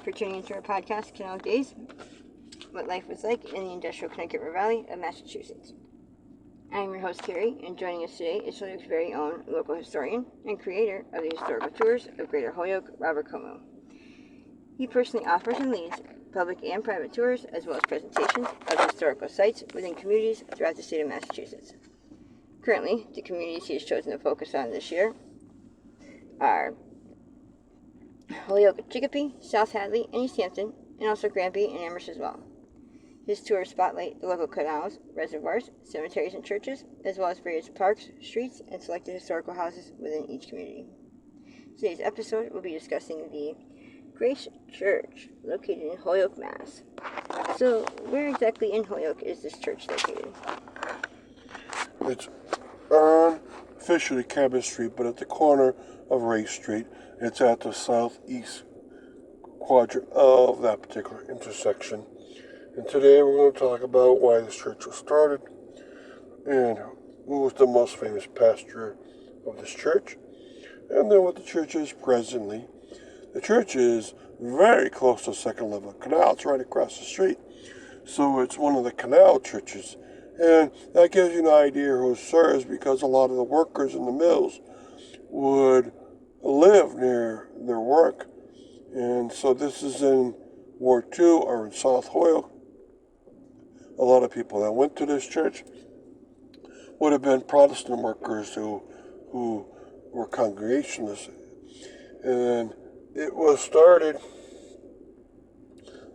for tuning into our podcast, Canal Days, what life was like in the industrial Connecticut River Valley of Massachusetts. I am your host, Carrie, and joining us today is Holyoke's very own local historian and creator of the historical tours of Greater Holyoke, Robert Como. He personally offers and leads public and private tours, as well as presentations of historical sites within communities throughout the state of Massachusetts. Currently, the communities he has chosen to focus on this year are Holyoke, Chicopee, South Hadley, and East Hampton, and also Granby and Amherst as well. His tours spotlight the local canals, reservoirs, cemeteries, and churches, as well as various parks, streets, and selected historical houses within each community. Today's episode will be discussing the Grace Church, located in Holyoke, Mass. So, where exactly in Holyoke is this church located? It's on officially Cabot Street, but at the corner of Ray Street. It's at the southeast quadrant of that particular intersection. And today we're going to talk about why this church was started and who was the most famous pastor of this church, and then what the church is presently. The church is very close to the second level canal. It's right across the street. So it's one of the canal churches. And that gives you an idea who it serves, because a lot of the workers in the mills would live near their work. And so this is in Ward 2 or in South Holyoke. A lot of people that went to this church would have been Protestant workers who were Congregationalists. And it was started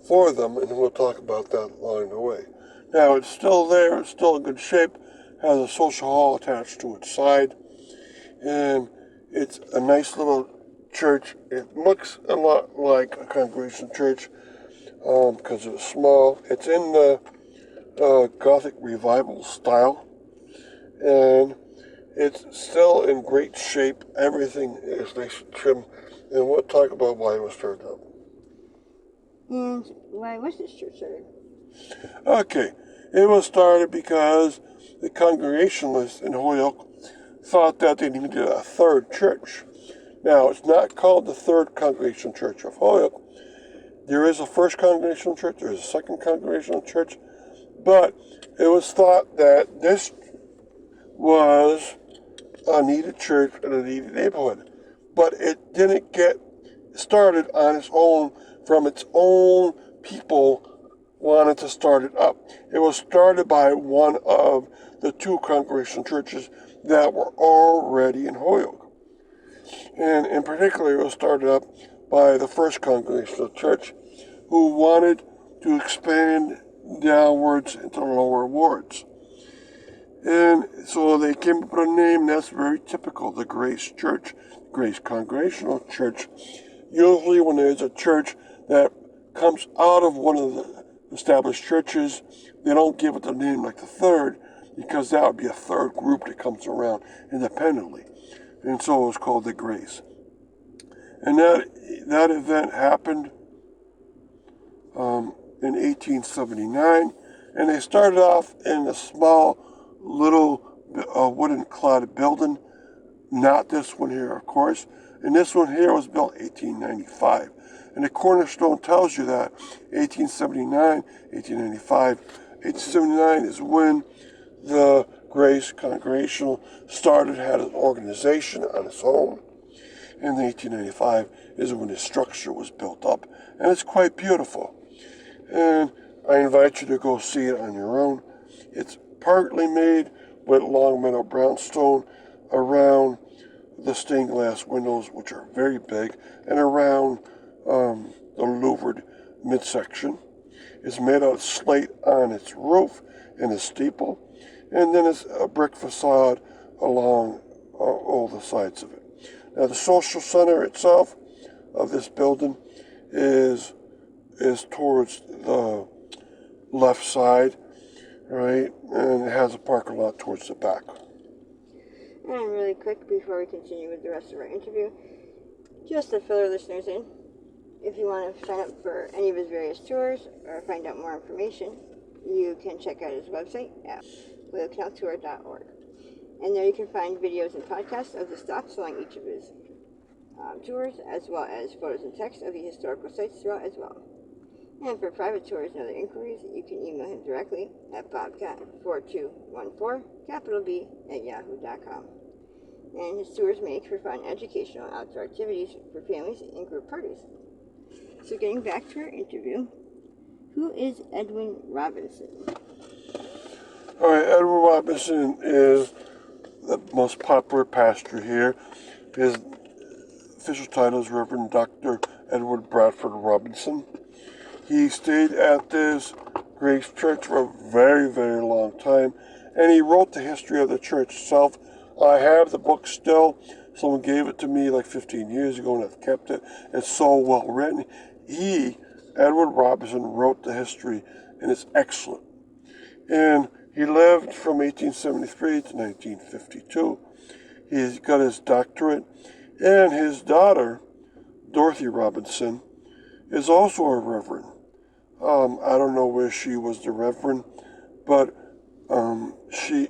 for them, and we'll talk about that along the way. Now, it's still there, it's still in good shape, has a social hall attached to its side, and it's a nice little church. It looks a lot like a Congregational church because it's small. It's in the Gothic Revival style, and it's still in great shape. Everything is nice and trim, and we'll talk about why it was started up. And why was this church started? Okay, it was started because the Congregationalists in Holyoke thought that they needed a third church. Now, it's not called the Third Congregational Church of Holyoke. There is a first Congregational church, there is a second Congregational church, but it was thought that this was a needed church in a needed neighborhood. But it didn't get started on its own from its own people wanted to start it up. It was started by one of the two Congregational churches that were already in Holyoke. And in particular, it was started up by the First Congregational Church, who wanted to expand downwards into the lower wards. And so they came up with a name that's very typical, the Grace Church, Grace Congregational Church. Usually when there's a church that comes out of one of the established churches, they don't give it the name like the third, because that would be a third group that comes around independently. And so it was called the Grace. And that event happened in 1879, and they started off in a small little wooden cladded building. Not this one here, of course. And this one here was built 1895. And the cornerstone tells you that 1879, 1895. 1879 is when the Grace Congregational started, had an organization on its own. And 1895 is when the structure was built up. And it's quite beautiful. And I invite you to go see it on your own. It's partly made with long meadow brownstone around the stained glass windows, which are very big, and around the louvered midsection. It's made out of slate on its roof and its steeple, and then it's a brick facade along all the sides of it. Now, the social center itself of this building is towards the left side, right, and it has a parking lot towards the back. And really quick, before we continue with the rest of our interview, just to fill our listeners in, if you want to sign up for any of his various tours or find out more information, you can check out his website at holyokecanaltour.org. And there you can find videos and podcasts of the stops along each of his tours, as well as photos and text of the historical sites throughout as well. And for private tours and other inquiries, you can email him directly at bobcat4214, capital B, @yahoo.com. And his tours make for fun, educational, outdoor activities for families and group parties. So getting back to our interview, who is Edwin Robinson? All right, Edwin Robinson is the most popular pastor here. His official title is Reverend Dr. Edward Bradford Robinson. He stayed at this Grace Church for a very, very long time, and he wrote the history of the church itself. I have the book still. Someone gave it to me like 15 years ago, and I've kept it. It's so well written. Edward Robinson, wrote the history, and it's excellent. And he lived from 1873 to 1952. He's got his doctorate, and his daughter, Dorothy Robinson, is also a reverend. I don't know where she was the reverend, but she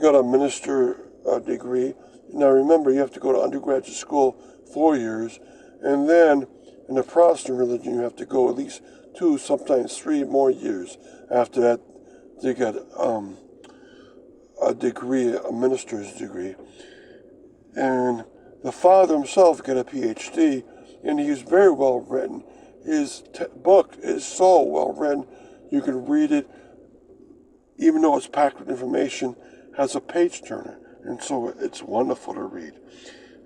got a minister degree. Now remember, you have to go to undergraduate school 4 years, and then in the Protestant religion, you have to go at least 2, sometimes 3 more years. After that, they get a degree, a minister's degree. And the father himself got a PhD, and he's very well written. His book is so well written, you can read it, even though it's packed with information, has a page turner, and so it's wonderful to read.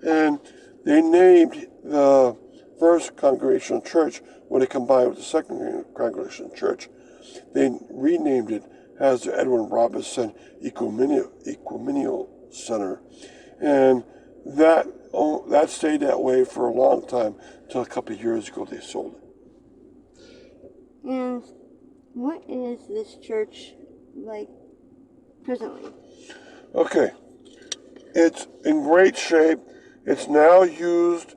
And they named the first Congregational Church, when they combined with the second Congregational Church, they renamed it as the Edwin Robinson Ecumenical Center. And that stayed that way for a long time, until a couple of years ago they sold it. And what is this church like presently? Okay, it's in great shape. It's now used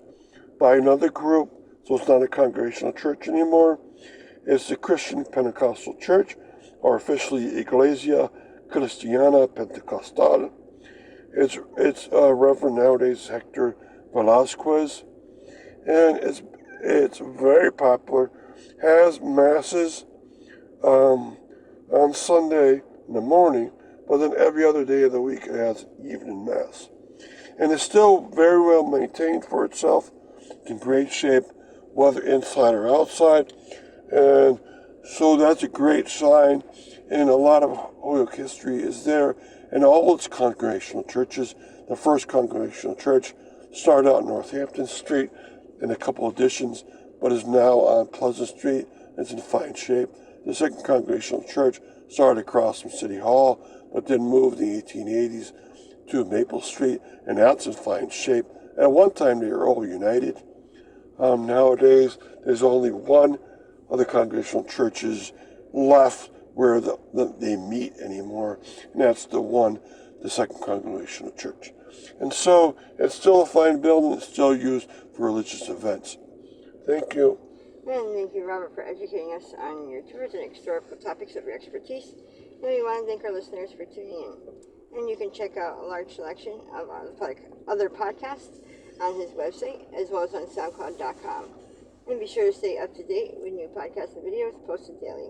by another group, so it's not a Congregational Church anymore. It's the Christian Pentecostal Church, or officially Iglesia Cristiana Pentecostal. It's Reverend nowadays Hector Velasquez, and it's very popular. Has masses on Sunday in the morning, but then every other day of the week it has evening mass. And it's still very well maintained for itself. It's in great shape, whether inside or outside. And so that's a great sign. And a lot of Holyoke history is there. And all its congregational churches, the first Congregational Church started out on Northampton Street in a couple additions, but is now on Pleasant Street. It's in fine shape. The second Congregational Church started across from City Hall, but then moved in the 1880s to Maple Street, and that's in fine shape. At one time, they were all united. Nowadays, there's only one of the Congregational churches left where they meet anymore, and that's the Second Congregational Church. And so, it's still a fine building. It's still used for religious events. Thank you. And thank you, Robert, for educating us on your tours and historical topics of your expertise. And we want to thank our listeners for tuning in. And you can check out a large selection of other podcasts on his website, as well as on SoundCloud.com. And be sure to stay up to date with new podcasts and videos posted daily.